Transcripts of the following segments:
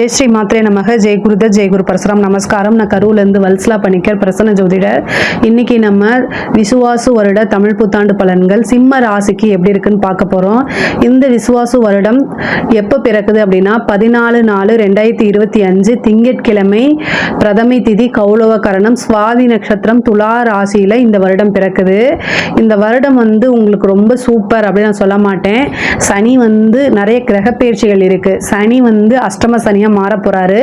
ஜெய் ஸ்ரீ மாத்ரே நமக. ஜெய் குருதர், ஜெய் குரு பரசுராம். நமஸ்காரம். நான் கரூர்லேருந்து வல்சலா பணிக்கர், பிரசன்ன ஜோதிடர். இன்னைக்கு நம்ம விசுவாசு வருட தமிழ் புத்தாண்டு பலன்கள் சிம்ம ராசிக்கு எப்படி இருக்குன்னு பார்க்க போகிறோம். இந்த விசுவாசு வருடம் எப்போ பிறக்குது அப்படின்னா 14/4/2025 திங்கட்கிழமை, பிரதமை திதி, கௌளவ கரணம், சுவாதி நட்சத்திரம், துலா ராசியில் இந்த வருடம் பிறக்குது. இந்த வருடம் உங்களுக்கு ரொம்ப சூப்பர் அப்படின்னு நான் சொல்ல மாட்டேன். சனி நிறைய கிரக பயிற்சிகள் இருக்கு. சனி அஷ்டம சனியா மாற போறாரு.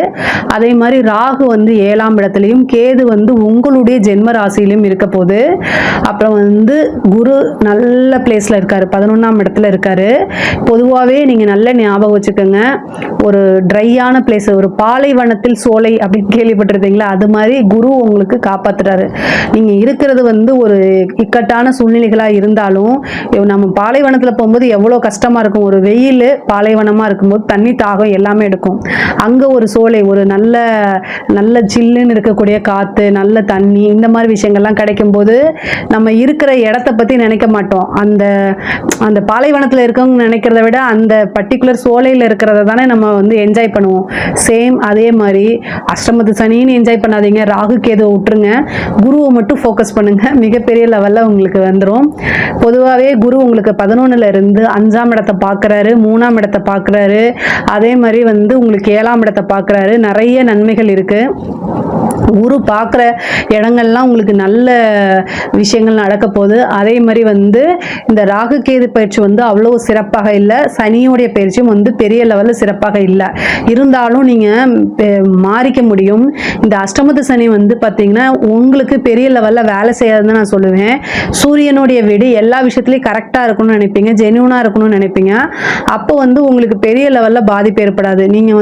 அதே மாதிரி ராகு 7ஆம் இடத்துலையும், கேது உங்களுடைய ஜென்ம ராசியிலும் இருக்க போது. அப்புறம் குரு நல்ல பிளேஸ்ல இருக்காரு, 11ஆம் இடத்துல இருக்காரு. பொதுவாகவே நீங்க நல்ல ஞாபகம் வச்சுக்கோங்க, ஒரு ட்ரையான பிளேஸ், ஒரு பாலைவனத்தில் சோலை அப்படின்னு கேள்விப்பட்டிருந்தீங்களா? அது மாதிரி குரு உங்களுக்கு காப்பாத்துறாரு. நீங்க இருக்கிறது ஒரு இக்கட்டான சூழ்நிலைகளா இருந்தாலும், நம்ம பாலைவனத்துல போகும்போது எவ்வளவு கஷ்டமா இருக்கும். ஒரு வெயில் பாலைவனமா இருக்கும்போது தண்ணி தாகம் எல்லாமே எடுக்கும். அங்க ஒரு சோலை, ஒரு நல்ல நல்ல சில்லுன்னு இருக்கக்கூடிய காத்து, நல்ல தண்ணி, இந்த மாதிரி விஷயங்கள்லாம் கிடைக்கும் போது நம்ம இருக்கிற இடத்த பத்தி நினைக்க மாட்டோம். அந்த அந்த பாலைவனத்துல இருக்கவங்க நினைக்கிறத விட அந்த பர்டிகுலர் சோலையில இருக்கிறத தானே நம்ம என்ஜாய் பண்ணுவோம். சேம் அதே மாதிரி அஷ்டமத்து சனின்னு என்ஜாய் பண்ணாதீங்க, ராகு கேதுவை விட்டுருங்க, குருவை மட்டும் ஃபோக்கஸ் பண்ணுங்க. மிகப்பெரிய லெவல்ல உங்களுக்கு வந்துடும். பொதுவாகவே குரு உங்களுக்கு 11ல இருந்து 5ஆம் இடத்தை பார்க்குறாரு, 3ஆம் இடத்தை பார்க்குறாரு. அதே மாதிரி உங்களுக்கு 7ஆம் இடத்தை பார்க்குறாரு. நிறைய நன்மைகள் இருக்கு. குரு பார்க்குற இடங்கள்லாம் உங்களுக்கு நல்ல விஷயங்கள் நடக்க போகுது. அதே மாதிரி இந்த ராகு கேது பயிற்சி அவ்வளோ சிறப்பாக இல்லை. சனியோடைய பயிற்சியும் பெரிய லெவலில் சிறப்பாக இல்லை. இருந்தாலும் நீங்கள் மாறிக்க முடியும். இந்த அஷ்டமத்து சனி பார்த்தீங்கன்னா உங்களுக்கு பெரிய லெவலில் வேலை செய்யாதுன்னு நான் சொல்லுவேன். சூரியனுடைய வீடு எல்லா விஷயத்துலையும் கரெக்டாக இருக்கணும்னு நினைப்பீங்க, ஜென்யூனாக இருக்கணும்னு நினைப்பீங்க. அப்போ உங்களுக்கு பெரிய லெவலில் பாதிப்பு ஏற்படாது. நீங்கள்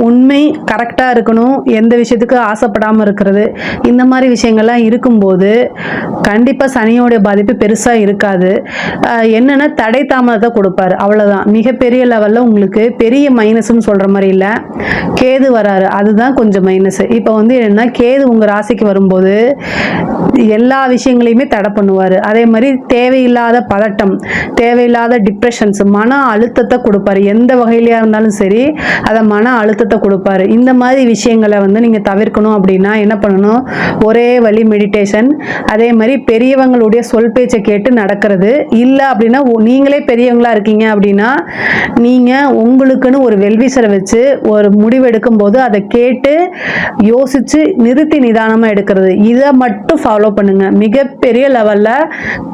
உண்மை கரெக்டாக இருக்கணும், எந்த விஷயத்துக்கு ஆசைப்படாமல் இருக்கிறது, இந்த மாதிரி விஷயங்கள்லாம் இருக்கும்போது கண்டிப்பாக சனியோடைய பாதிப்பு பெருசாக இருக்காது. என்னென்னா தடை தாமதத்தை கொடுப்பாரு, அவ்வளோதான். மிகப்பெரிய லெவலில் உங்களுக்கு பெரிய மைனஸ்ன்னு சொல்கிற மாதிரி இல்லை. கேது வராரு, அதுதான் கொஞ்சம் மைனஸ். இப்போ என்னென்னா கேது உங்கள் ராசிக்கு வரும்போது எல்லா விஷயங்களையுமே தடை பண்ணுவார். அதே மாதிரி தேவையில்லாத பதட்டம், தேவையில்லாத டிப்ரெஷன்ஸ், மன அழுத்தத்தை கொடுப்பாரு. எந்த வகையிலையாக இருந்தாலும் சரி, அதை மன அழுத்தத்தை கொடுப்பாரு. இந்த மாதிரி விஷயங்களை நீங்கள் தவிர்க்கணும் அப்படின்னா என்ன பண்ணணும்? ஒரே வழி மெடிடேஷன். அதே மாதிரி பெரியவங்களுடைய சொல் பேச்சை கேட்டு நடக்கிறது. இல்லை அப்படின்னா நீங்களே பெரியவங்களா இருக்கீங்க அப்படின்னா நீங்கள் உங்களுக்குன்னு ஒரு வெல்விசரை வச்சு ஒரு முடிவு எடுக்கும் போது அதை கேட்டு யோசிச்சு நிறுத்தி நிதானமாக எடுக்கிறது. இதை மட்டும் ஃபாலோ பண்ணுங்க. மிகப்பெரிய லெவலில்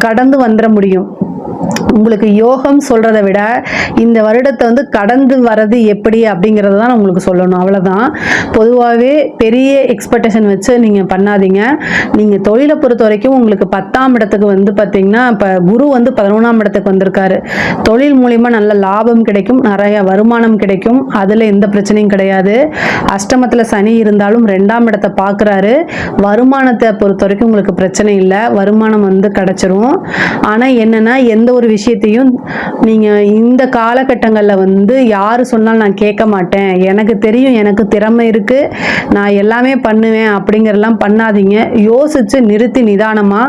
கடந்து வந்துட முடியும். உங்களுக்கு யோகம் சொல்றதை விட இந்த வருடத்தை கடந்து வர்றது எப்படி அப்படிங்கறத தான் உங்களுக்கு சொல்லணும், அவ்வளவுதான். பொதுவாகவே பெரிய எக்ஸ்பெக்டேஷன் வச்சு நீங்க பண்ணாதீங்க. நீங்க தொழிலை பொறுத்த வரைக்கும் உங்களுக்கு 10ஆம் இடத்துக்கு பார்த்தீங்கன்னா இப்ப குரு 11ஆம் இடத்துக்கு வந்திருக்காரு. தொழில் மூலியமா நல்ல லாபம் கிடைக்கும், நிறைய வருமானம் கிடைக்கும், அதுல எந்த பிரச்சனையும் கிடையாது. அஷ்டமத்துல சனி இருந்தாலும் 2ஆம் இடத்தை பார்க்கறாரு. வருமானத்தை பொறுத்த வரைக்கும் உங்களுக்கு பிரச்சனை இல்லை, வருமானம் கிடைச்சிரும். ஆனா என்னன்னா எந்த ஒரு விஷயத்தையும் நீங்க இந்த காலகட்டங்களில் யாரு சொன்னாலும் நான் கேட்க மாட்டேன், எனக்கு தெரியும், எனக்கு திறமை இருக்கு, நான் எல்லாமே பண்ணுவேன் அப்படிங்கிறதெல்லாம் பண்ணாதீங்க. யோசிச்சு நிறுத்தி நிதானமா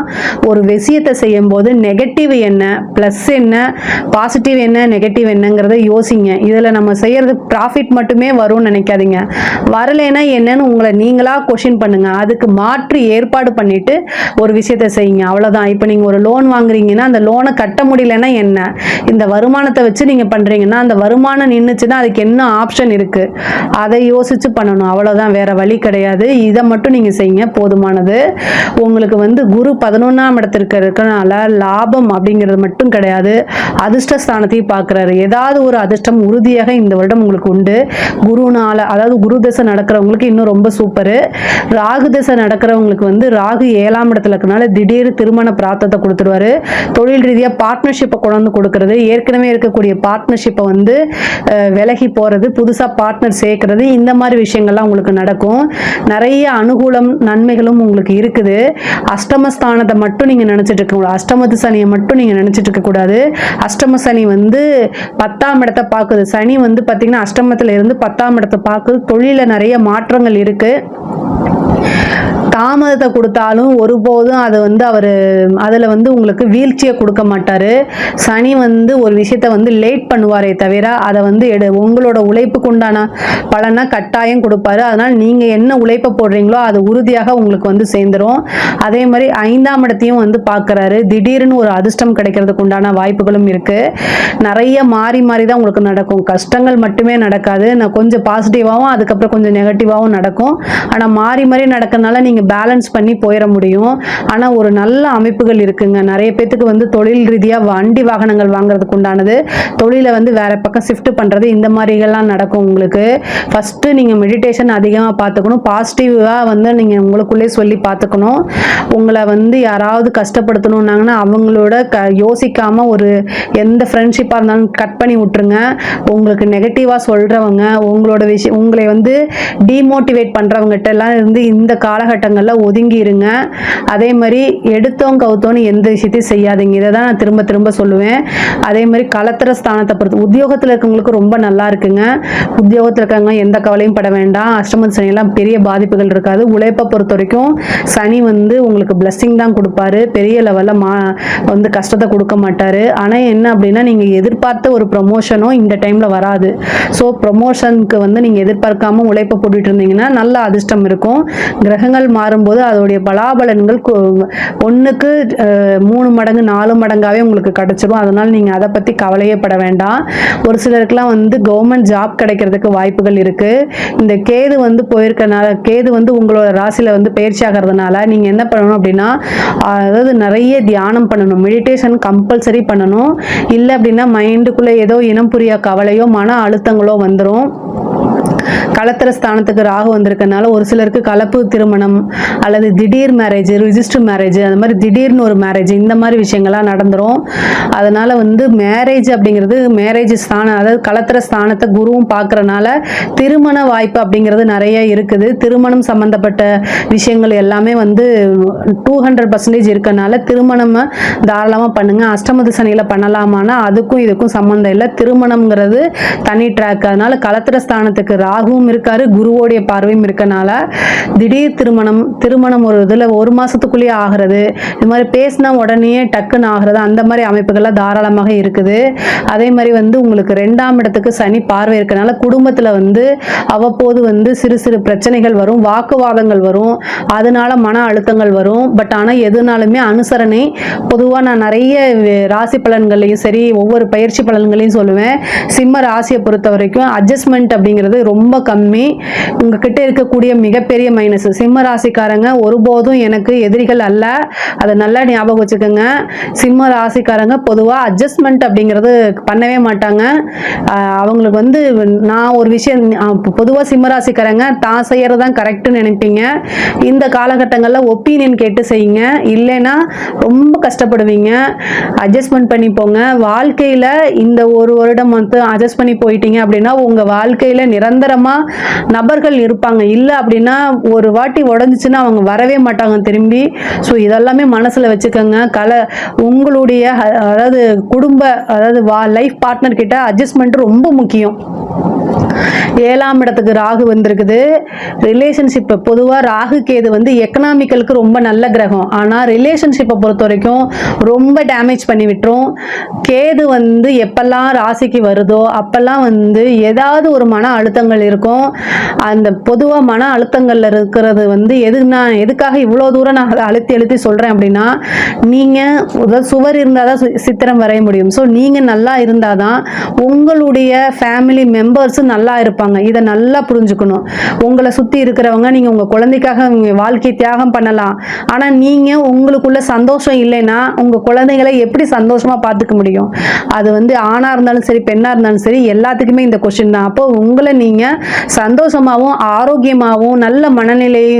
ஒரு விஷயத்தை செய்யும் போது நெகட்டிவ் என்ன, பிளஸ் என்ன, பாசிட்டிவ் என்ன, நெகட்டிவ் என்னங்கிறத யோசிங்க. இதுல நம்ம செய்யறது ப்ராஃபிட் மட்டுமே வரும்னு நினைக்காதீங்க. வரலைன்னா என்னன்னு உங்களை நீங்களா கொஸ்டின் பண்ணுங்க. அதுக்கு மாற்று ஏற்பாடு பண்ணிட்டு ஒரு விஷயத்தை செய்யுங்க, அவ்வளவுதான். இப்போ நீங்க ஒரு லோன் வாங்குறீங்கன்னா அந்த லோனை கட்ட முடியலன்னா என்ன, இந்த வருமானத்தை வச்சு நீங்க பண்றீங்கன்னா அந்த வருமானம் நின்னுச்சுன்னா அதுக்கு என்ன ஆப்ஷன் இருக்கு, அதை யோசிச்சு பண்ணணும், அவ்வளவுதான். வேற வழி கிடையாது. இதை மட்டும் நீங்க செய்யுங்க, போதுமானது. உங்களுக்கு குரு 11ஆம் இடத்திற்கு இருக்கனால லாபம் அப்படிங்கிறது மட்டும் கிடையாது, அதிர்ஷ்ட ஸ்தானத்தையும் பார்க்கிறாரு. ஏதாவது ஒரு அதிர்ஷ்டம் உறுதியாக இந்த வருடம் உங்களுக்கு உண்டு. குருனால, அதாவது குரு தசை நடக்கிறவங்களுக்கு இன்னும் ரொம்ப சூப்பரு. ராகு தசை நடக்கிறவங்களுக்கு ராகு 7ஆம் இடத்துல இருக்கனால திடீர் திருமண பிராப்தத்தை கொடுத்துருவாரு. தொழில் ரீதியா பார்ட்னர்ஷிப்பை கொண்டு கொடுக்கறது, ஏற்கனவே இருக்கக்கூடிய பார்ட்னர்ஷிப்பை விலகி போறது, புதுசா பார்ட்னர் சேர்க்கறது, இந்த மாதிரி விஷயங்கள்லாம் உங்களுக்கு நடக்கும். நிறைய அனுகூலம் நன்மைகளும் உங்களுக்கு இருக்குது. அஷ்டமஸ்தானத்தை மட்டும் நீங்க நினைச்சிட்டு இருக்க கூடாது, அஷ்டமத்து சனியை மட்டும் நீங்க நினைச்சிட்டு இருக்க கூடாது. அஷ்டம சனி 10ஆம் இடத்தை பார்க்குது. சனி பாத்தீங்கன்னா அஷ்டமத்துல இருந்து 10ஆம் இடத்தை பார்க்குது. தொழில நிறைய மாற்றங்கள் இருக்கு. தாமதத்தை கொடுத்தாலும் ஒருபோதும் அது வந்து அவர் அதில் வந்து உங்களுக்கு வீழ்ச்சியை கொடுக்க மாட்டார். சனி வந்து ஒரு விஷயத்த வந்து லேட் பண்ணுவாரே தவிர அதை வந்து உங்களோட உழைப்புக்கு உண்டான பலனை கட்டாயம் கொடுப்பாரு. அதனால் நீங்கள் என்ன உழைப்பை போடுறீங்களோ அது உறுதியாக உங்களுக்கு வந்து சேர்ந்துடும். அதே மாதிரி 5ஆம் இடத்தையும் வந்து பார்க்குறாரு. திடீர்னு ஒரு அதிர்ஷ்டம் கிடைக்கிறதுக்கு உண்டான வாய்ப்புகளும் இருக்குது. நிறைய மாறி மாறி தான் உங்களுக்கு நடக்கும். கஷ்டங்கள் மட்டுமே நடக்காது. நான் கொஞ்சம் பாசிட்டிவாகவும் அதுக்கப்புறம் கொஞ்சம் நெகட்டிவாகவும் நடக்கும். ஆனால் மாறி மாறி நடக்கிறதுனால நீங்கள் பேலன்ஸ் பண்ணி போயிட முடியும். ஆனால் ஒரு நல்ல அமைப்புகள் இருக்குங்க. நிறைய பேத்துக்கு வந்து தொழில் ரீதியாக வண்டி வாகனங்கள் வாங்குறதுக்கு உண்டானது, தொழிலை வந்து வேற பக்கம் ஷிஃப்ட் பண்ணுறது, இந்த மாதிரிகள்லாம் நடக்கும் உங்களுக்கு. ஃபஸ்ட்டு நீங்கள் மெடிடேஷன் அதிகமாக பார்த்துக்கணும். பாசிட்டிவாக வந்து நீங்கள் உங்களுக்குள்ளே சொல்லி பார்த்துக்கணும். உங்களை வந்து யாராவது கஷ்டப்படுத்தணுன்னாங்கன்னா அவங்களோட யோசிக்காமல் ஒரு எந்த ஃப்ரெண்ட்ஷிப்பாக இருந்தாலும் கட் பண்ணி விட்டுருங்க. உங்களுக்கு நெகட்டிவாக சொல்கிறவங்க, உங்களை வந்து டிமோட்டிவேட் பண்ணுறவங்ககிட்ட எல்லாம் இருந்து இந்த காலகட்டங்களில் ஒதுங்கி இருங்க. அதே மாதிரி எடுத்தோம் கவுத்தோன்னு எந்த விஷயத்தையும் செய்யாதீங்க. இதை தான் நான் திரும்ப திரும்ப சொல்லுவேன். அதே மாதிரி கலத்திர ஸ்தானத்தை பொறுத்து உத்தியோகத்தில் இருக்கவங்களுக்கு ரொம்ப நல்லா இருக்குங்க. உத்தியோகத்தில் இருக்கவங்க எந்த கவலையும் பட வேண்டாம். அஷ்டம சனியெல்லாம் பெரிய பாதிப்புகள் இருக்காது. உழைப்பை பொறுத்த வரைக்கும் சனி வந்து உங்களுக்கு பிளஸ்ஸிங் தான் கொடுப்பாரு. பெரிய லெவலில் வந்து கஷ்டத்தை கொடுக்க மாட்டார். ஆனால் என்ன அப்படின்னா நீங்கள் எதிர்பார்த்த ஒரு ப்ரொமோஷனும் இந்த டைமில் வராது. ஸோ ப்ரொமோஷனுக்கு வந்து நீங்கள் எதிர்பார்க்காம உழைப்பை போட்டுட்டு இருந்தீங்கன்னா நல்ல அதிர்ஷ்டம் இருக்கும். கிரகங்கள் மாறும்போது அதோடைய பலாபலன்கள் 1க்கு 3 மடங்கு 4 மடங்காகவே உங்களுக்கு கிடைச்சிடும். அதனால் நீங்கள் அதை பற்றி கவலையே பட வேண்டாம். ஒரு சிலருக்குலாம் வந்து கவர்மெண்ட் ஜாப் கிடைக்கிறதுக்கு வாய்ப்புகள் இருக்குது. இந்த கேது வந்து போயிருக்கனால, கேது வந்து உங்களோட ராசியில் வந்து பயிற்சி ஆகிறதுனால நீங்கள் என்ன பண்ணணும் அப்படின்னா, அதாவது நிறைய தியானம் பண்ணணும். மெடிடேஷன் கம்பல்சரி பண்ணணும். இல்லை அப்படின்னா மைண்டுக்குள்ளே ஏதோ இனம் புரியா கவலையோ மன அழுத்தங்களோ வந்துடும். கலத்திர ஸ்தானத்துக்கு ராகு வந்திருக்கனால ஒரு சிலருக்கு கலப்பு திருமணம் அல்லது திடீர் மேரேஜ், ரிஜிஸ்டர் மேரேஜ், அந்த மாதிரி திடீர்னு ஒரு மேரேஜ், இந்த மாதிரி விஷயங்கள்லாம் நடந்துரும். அதனால வந்து மேரேஜ் அப்படிங்கிறது மேரேஜ் ஸ்தானம், அதாவது கலத்திர ஸ்தானத்தை குருவும் பார்க்கறனால திருமண வாய்ப்பு அப்படிங்கிறது நிறைய இருக்குது. திருமணம் சம்பந்தப்பட்ட விஷயங்கள் எல்லாமே வந்து 200% இருக்கனால திருமணம் தாராளமாக பண்ணுங்க. அஷ்டமத்து சனியில் பண்ணலாமான்னா அதுக்கும் இதுக்கும் சம்மந்தம் இல்லை. திருமணம்ங்கிறது தனி ட்ராக். அதனால கலத்திர ஸ்தானத்துக்கு ராகுவும் இருக்காரு, குருவோடைய பார்வையும் இருக்கனால திடீர் திருமணம் ஒரு இதில் 1 மாசத்துக்குள்ளேயே ஆகிறது, இது மாதிரி பேசினா உடனே டக்குன்னு ஆகிறது, அந்த மாதிரி அமைப்புகள்லாம் தாராளமாக இருக்குது. அதே மாதிரி வந்து உங்களுக்கு 2ஆம் இடத்துக்கு சனி பார்வை இருக்கனால குடும்பத்தில் வந்து அவ்வப்போது வந்து சிறு சிறு பிரச்சனைகள் வரும், வாக்குவாதங்கள் வரும், அதனால மன அழுத்தங்கள் வரும். பட் ஆனால் எதுனாலுமே அனுசரணை. பொதுவாக நான் நிறைய ராசி பலன்களையும் சரி ஒவ்வொரு பயிற்சி பலன்களையும் சொல்லுவேன். சிம்ம ராசியை பொறுத்த வரைக்கும் அட்ஜஸ்ட்மெண்ட் அப்படிங்கிறது ரொம்ப கம்மி. உங்ககிட்ட இருக்கக்கூடிய மிகப்பெரிய மைனஸ். சிம்ம ராசிக்காரங்க ஒருபோதும் எனக்கு எதிரிகள் அல்ல, அதை நல்லா ஞாபகம் வச்சுக்கோங்க. சிம்ம ராசிக்காரங்க பொதுவாக அட்ஜஸ்ட்மெண்ட் அப்படிங்கிறது பண்ணவே மாட்டாங்க. அவங்களுக்கு வந்து நான் ஒரு விஷயம் பொதுவாக சிம்ம ராசிக்காரங்க தான் செய்யறது தான் கரெக்டுன்னு நினைப்பீங்க. இந்த காலகட்டங்களில் ஒப்பீனியன் கேட்டு செய்யுங்க, இல்லைன்னா ரொம்ப கஷ்டப்படுவீங்க. அட்ஜஸ்ட்மெண்ட் பண்ணி போங்க. வாழ்க்கையில் இந்த 1 வருடம் வந்து அட்ஜஸ்ட் பண்ணி போயிட்டீங்க அப்படின்னா உங்கள் வாழ்க்கையில் நிரந்தரமாக நபர்கள் இருப்பாங்க. இல்லை அப்படின்னா ஒரு வாட்டி உடஞ்சிச்சுன்னா அவங்க வரவே மாட்டாங்க திரும்பி. ஸோ இதெல்லாமே மனசில் வச்சுக்கோங்க. உங்களுடைய அதாவது லைஃப் பார்ட்னர் கிட்ட அட்ஜஸ்ட்மெண்ட் ரொம்ப முக்கியம். 7ஆம் இடத்துக்கு ராகு வந்திருக்குது. ரிலேஷன்ஷிப் பொதுவாக ராகு கேது வந்து எக்கனாமிக்கலுக்கு ரொம்ப நல்ல கிரகம். ஆனால் ரிலேஷன்ஷிப்பை பொறுத்த வரைக்கும் ரொம்ப டேமேஜ் பண்ணி விட்டுரும். கேது வந்து எப்பெல்லாம் ராசிக்கு வருதோ அப்பெல்லாம் வந்து ஏதாவது ஒரு மன அழுத்தங்கள் இருக்கும். அந்த பொதுவாக மன அழுத்தங்கள்ல இருக்கிறது வந்து எதுக்காக இவ்வளோ தூரம் நான் அதை அழுத்தி சொல்கிறேன் அப்படின்னா, நீங்கள் சுவர் இருந்தால் தான் சித்திரம் வரைய முடியும். ஸோ நீங்கள் நல்லா இருந்தால் தான் உங்களுடைய ஃபேமிலி மெம்பர்ஸும் நல்லா இருப்பாங்க. இதை நல்லா புரிஞ்சுக்கணும். உங்களை சுற்றி இருக்கிறவங்க நீங்கள் உங்கள் குழந்தைக்காக வாழ்க்கை தியாகம் பண்ணலாம். ஆனால் நீங்கள் உங்களுக்குள்ள சந்தோஷம் இல்லைன்னா உங்கள் குழந்தைகளை எப்படி சந்தோஷமாக பார்த்துக்க முடியும்? அது வந்து ஆணாக இருந்தாலும் சரி பெண்ணாக இருந்தாலும் சரி எல்லாத்துக்குமே இந்த கொஸ்டின் தான். அப்போ உங்களை நீங்கள் சந்தோஷமாகவும் ஆரோக்கியமாகவும் நல்ல மனநிலையை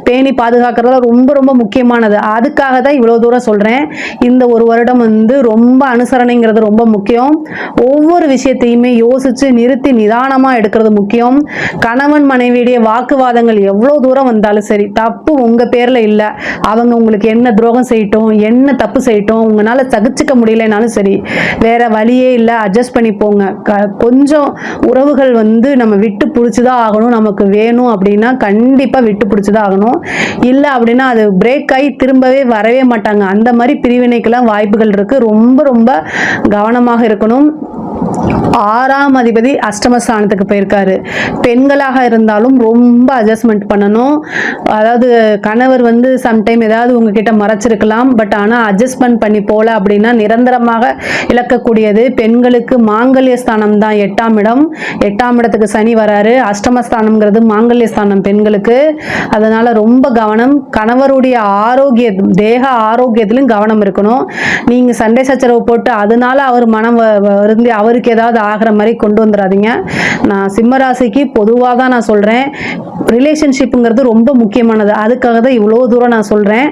பேணி பாதுகாக்கிறதுல ரொம்ப ரொம்ப முக்கியமானது. அதுக்காக தான் இவ்வளோ தூரம் சொல்கிறேன். இந்த 1 வருடம் வந்து ரொம்ப அனுசரணைங்கிறது ரொம்ப முக்கியம். ஒவ்வொரு விஷயத்தையுமே யோசித்து நிறுத்தி நிதானமாக எடுக்கிறது முக்கியம். கணவன் மனைவியுடைய வாக்குவாதங்கள் எவ்வளோ தூரம் வந்தாலும் சரி, தப்பு உங்கள் பேரில் இல்லை. அவங்க உங்களுக்கு என்ன துரோகம் செய்யட்டும், என்ன தப்பு செய்யட்டும், உங்களால் சகிச்சுக்க முடியலனாலும் சரி, வேற வழியே இல்லை, அட்ஜஸ்ட் பண்ணி போங்க. கொஞ்சம் உறவுகள் வந்து நம்ம விட்டு பிடிச்சி தான் ஆகணும். நமக்கு வேணும் அப்படின்னா கண்டிப்பாக விட்டு பிடிச்சி தான் ஆகணும். இல்லை அப்படின்னா அது பிரேக் ஆகி திரும்பவே வரவே மாட்டாங்க. அந்த மாதிரி பிரிவினைக்கெல்லாம் வாய்ப்புகள் இருக்குது. ரொம்ப ரொம்ப கவனமாக இருக்கணும். 6ஆம் அதிபதி அஷ்டமஸ்தானத்துக்கு போயிருக்காரு. பெண்களாக இருந்தாலும் ரொம்ப அட்ஜஸ்ட்மெண்ட் பண்ணணும். அதாவது கணவர் வந்து சம்டைம் ஏதாவது உங்ககிட்ட மறைச்சிருக்கலாம். பட் ஆனால் அட்ஜஸ்ட்மெண்ட் பண்ணி போல அப்படின்னா நிரந்தரமாக இழக்கக்கூடியது. பெண்களுக்கு மாங்கல்ய ஸ்தானம் தான் 8ஆம் இடம். 8ஆம் இடத்துக்கு சனி வராரு. அஷ்டமஸ்தானம்ங்கிறது மாங்கல்ய ஸ்தானம் பெண்களுக்கு. அதனால ரொம்ப கவனம். கணவருடைய ஆரோக்கியம், தேக ஆரோக்கியத்திலும் கவனம் இருக்கணும். நீங்க சண்டை சச்சரவு போட்டு அதனால அவர் மனம் வருந்தி அவருக்கு ஏதாவது ஆகிற மாதிரி கொண்டு வந்துடாதீங்க. நான் சிம்மராசிக்கு பொதுவாக தான் நான் சொல்கிறேன். ரிலேஷன்ஷிப்புங்கிறது ரொம்ப முக்கியமானது. அதுக்காக தான் இவ்வளோ தூரம் நான் சொல்கிறேன்.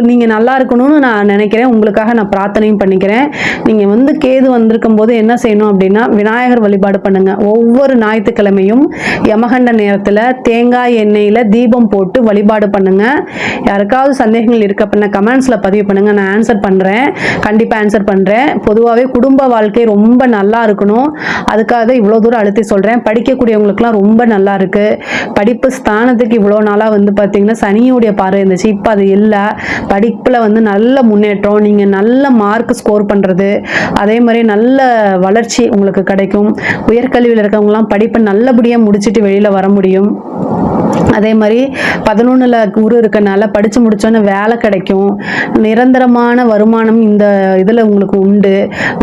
நீங்கள் நல்லா இருக்கணும்னு நான் நினைக்கிறேன். உங்களுக்காக நான் பிரார்த்தனையும் பண்ணிக்கிறேன். நீங்கள் வந்து கேது வந்திருக்கும் போது என்ன செய்யணும் அப்படின்னா விநாயகர் வழிபாடு பண்ணுங்கள். ஒவ்வொரு ஞாயிற்றுக்கிழமையும் யமகண்ட நேரத்தில் தேங்காய் எண்ணெயில் தீபம் போட்டு வழிபாடு பண்ணுங்கள். யாருக்காவது சந்தேகங்கள் இருக்க அப்படின்னா கமெண்ட்ஸில் பதிவு பண்ணுங்கள். நான் ஆன்சர் பண்ணுறேன். கண்டிப்பாக ஆன்சர் பண்ணுறேன். பொதுவாகவே குடும்ப வாழ்க்கை ரொம்ப நல்லா இருக்கணும். அதுக்காக தான் இவ்வளோ தூரம் அழுத்தி சொல்கிறேன். படிக்கக்கூடியவங்களுக்குலாம் ரொம்ப நல்லா இருக்குது. படிப்பு ஸ்தானத்துக்கு இவ்வளோ நாளாக வந்து பார்த்தீங்கன்னா சனியுடைய பார்வை இருந்துச்சு. இப்போ அது இல்லை. படிப்பில் வந்து நல்ல முன்னேற்றம். நீங்கள் நல்ல மார்க் ஸ்கோர் பண்ணுறது, அதே மாதிரி நல்ல வளர்ச்சி உங்களுக்கு கிடைக்கும். உயர்கல்வியில் இருக்கவங்களாம் படிப்பை நல்லபடியாக முடிச்சுட்டு வெளியில் வர முடியும். அதே மாதிரி 11ல் குரு இருக்கனால படித்து முடித்தோன்னே வேலை கிடைக்கும். நிரந்தரமான வருமானம் இந்த இதில் உங்களுக்கு உண்டு.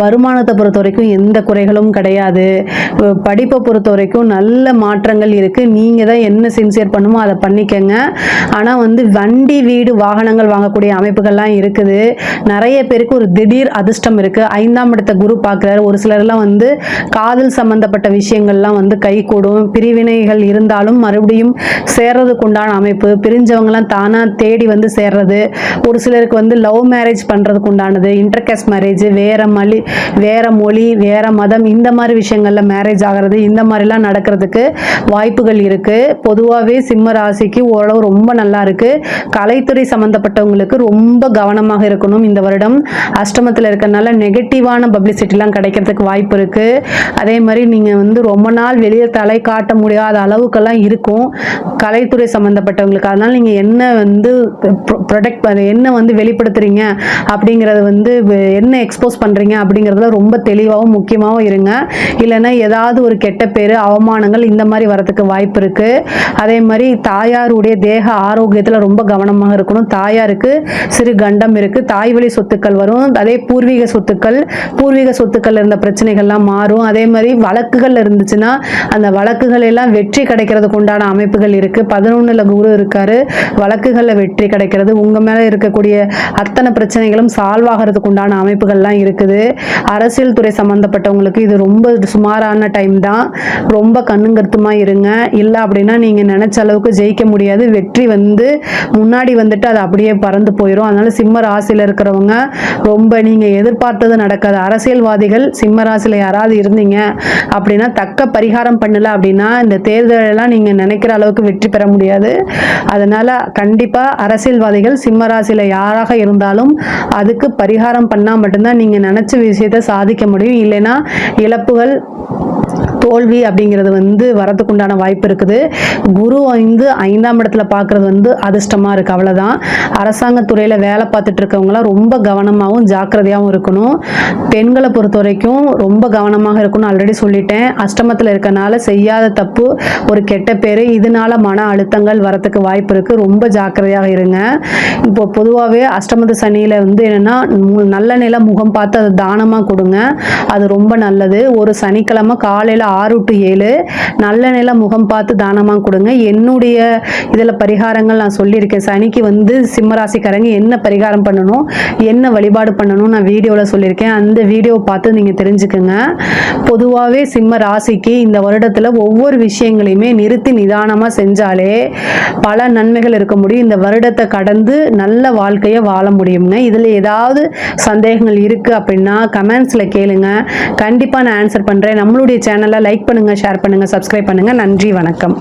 வருமானத்தை பொறுத்த வரைக்கும் எந்த குறைகளும் கிடையாது. படிப்பை பொறுத்த வரைக்கும் நல்ல மாற்றங்கள் இருக்குது. நீங்கள் தான் என்ன சின்சியர் பண்ணுமோ அதை பண்ணிக்கங்க. ஆனால் வந்து வண்டி, வீடு, வாகனங்கள் வாங்கக்கூடிய அமைப்புகள்லாம் இருக்குது. நிறைய பேருக்கு ஒரு திடீர் அதிர்ஷ்டம் இருக்குது. 5ஆம் இடத்தை குரு பார்க்குறாரு. ஒரு சிலர்லாம் வந்து காதல் சம்பந்தப்பட்ட விஷயங்கள்லாம் வந்து கைகூடும். பிரிவினைகள் இருந்தாலும் மறுபடியும் சேர்றதுக்கு உண்டான அமைப்பு. பிரிஞ்சவங்கலாம் தானாக தேடி வந்து சேர்றது. ஒரு சிலருக்கு வந்து லவ் மேரேஜ் பண்ணுறதுக்கு உண்டானது, இன்டர்காஸ்ட் மேரேஜ், வேற மொழி, வேற மதம், இந்த மாதிரி விஷயங்கள்ல மேரேஜ் ஆகிறது, இந்த மாதிரிலாம் நடக்கிறதுக்கு வாய்ப்புகள் இருக்குது. பொதுவாகவே சிம்ம ராசிக்கு ஓரளவு ரொம்ப நல்லா இருக்குது. கலைத்துறை சம்மந்தப்பட்டவங்களுக்கு ரொம்ப கவனமாக இருக்கணும். இந்த வருடம் அஷ்டமத்தில் இருக்கிறதுனால நெகட்டிவான பப்ளிசிட்டிலாம் கிடைக்கிறதுக்கு வாய்ப்பு இருக்குது. அதே மாதிரி நீங்கள் வந்து ரொம்ப நாள் வெளியே தலை காட்ட முடியாத அளவுக்கெல்லாம் இருக்கும் கலைத்துறை சம்மந்தப்பட்டவங்களுக்கு. அதனால் நீங்கள் என்ன வந்து ப்ரொடக்ட் என்ன வந்து வெளிப்படுத்துறீங்க அப்படிங்கிறது வந்து என்ன எக்ஸ்போஸ் பண்ணுறீங்க அப்படிங்கிறதுல ரொம்ப தெளிவாகவும் முக்கியமாகவும் இருங்க. இல்லைன்னா ஏதாவது ஒரு கெட்ட பேர், அவமானங்கள் இந்த மாதிரி வரதுக்கு வாய்ப்பு இருக்குது. அதே மாதிரி தாயாருடைய தேக ஆரோக்கியத்தில் ரொம்ப கவனமாக இருக்கணும். தாயாருக்கு சிறு கண்டம் இருக்குது. தாய் வழி சொத்துக்கள் வரும். அதே பூர்வீக சொத்துக்கள் இருந்த பிரச்சனைகள்லாம் மாறும். அதே மாதிரி வழக்குகள் இருந்துச்சுன்னா அந்த வழக்குகள் எல்லாம் வெற்றி கிடைக்கிறதுக்கு உண்டான அமைப்புகள் இருக்குது. 11ல் குரு இருக்காரு. வழக்குகளில் வெற்றி கிடைக்கிறது. உங்கள் மேலே இருக்கக்கூடிய அத்தனை பிரச்சனைகளும் சால்வ் ஆகிறதுக்கு உண்டான அமைப்புகள்லாம் இருக்குது. அரசியல் துறை சம்மந்தப்பட்டவங்களுக்கு இது ரொம்ப சுமாரான டைம் தான். ரொம்ப கண்ணுங்கருத்துமாக இருங்க. இல்லை அப்படின்னா நீங்கள் நினச்ச அளவுக்கு ஜெயிக்க முடியாது. வெற்றி வந்து முன்னாடி வந்துட்டு அது அப்படியே பறந்து போயிடும். அதனால சிம்ம ராசியில் இருக்கிறவங்க ரொம்ப நீங்கள் எதிர்பார்த்தது நடக்காது. அரசியல்வாதிகள் சிம்ம ராசியில் யாராவது இருந்தீங்க அப்படின்னா தக்க பரிகாரம் பண்ணல அப்படின்னா இந்த தேர்தலெல்லாம் நீங்கள் நினைக்கிற அளவுக்கு வெற்றி பெற முடியாது. அதனால கண்டிப்பா அரசியல்வாதிகள் சிம்ம ராசியில யாராக இருந்தாலும் அதுக்கு பரிகாரம் பண்ணா மட்டும்தான் நீங்க நினைச்ச விஷயத்தை சாதிக்க முடியும். இல்லைன்னா இழப்புகள், தோல்வி அப்படிங்கிறது வந்து வரதுக்குண்டான வாய்ப்பு இருக்குது. குரு வந்து 5ஆம் இடத்துல பார்க்கறது வந்து அதிர்ஷ்டமாக இருக்குது. அவ்வளோதான். அரசாங்கத்துறையில் வேலை பார்த்துட்டு இருக்கவங்களாம் ரொம்ப கவனமாகவும் ஜாக்கிரதையாகவும் இருக்கணும். பெண்களை பொறுத்த வரைக்கும் ரொம்ப கவனமாக இருக்கணும். ஆல்ரெடி சொல்லிட்டேன். அஷ்டமத்தில் இருக்கனால செய்யாத தப்பு, ஒரு கெட்ட பேர், இதனால மன அழுத்தங்கள் வரத்துக்கு வாய்ப்பு இருக்குது. ரொம்ப ஜாக்கிரதையாக இருங்க. இப்போ பொதுவாகவே அஷ்டமத்து சனியில் வந்து என்னென்னா நல்ல நில முகம் பார்த்து அதை தானமாக கொடுங்க. அது ரொம்ப நல்லது. ஒரு சனிக்கிழமை காலையில் 6 to 7 நல்ல நில முகம் பார்த்து தானமாக கொடுங்க. என்னுடைய இதில் பரிகாரங்கள் நான் சொல்லியிருக்கேன். சனிக்கு வந்து சிம்மராசிக்காரங்க என்ன பரிகாரம் பண்ணணும், என்ன வழிபாடு பண்ணணும் நான் வீடியோவில் சொல்லியிருக்கேன். அந்த வீடியோவை பார்த்து நீங்கள் தெரிஞ்சுக்கோங்க. பொதுவாகவே சிம்ம ராசிக்கு இந்த வருடத்தில் ஒவ்வொரு விஷயங்களையுமே நிறுத்தி நிதானமாக செஞ்சாலே பல நன்மைகள் இருக்க முடியும். இந்த வருடத்தை கடந்து நல்ல வாழ்க்கையை வாழ முடியுங்க. இதில் ஏதாவது சந்தேகங்கள் இருக்குது அப்படின்னா கமெண்ட்ஸில் கேளுங்க. கண்டிப்பாக நான் ஆன்சர் பண்ணுறேன். நம்மளுடைய சேனலை லைக் பண்ணுங்கள், ஷேர் பண்ணுங்கள், சப்ஸ்கிரைப் பண்ணுங்கள். நன்றி, வணக்கம்.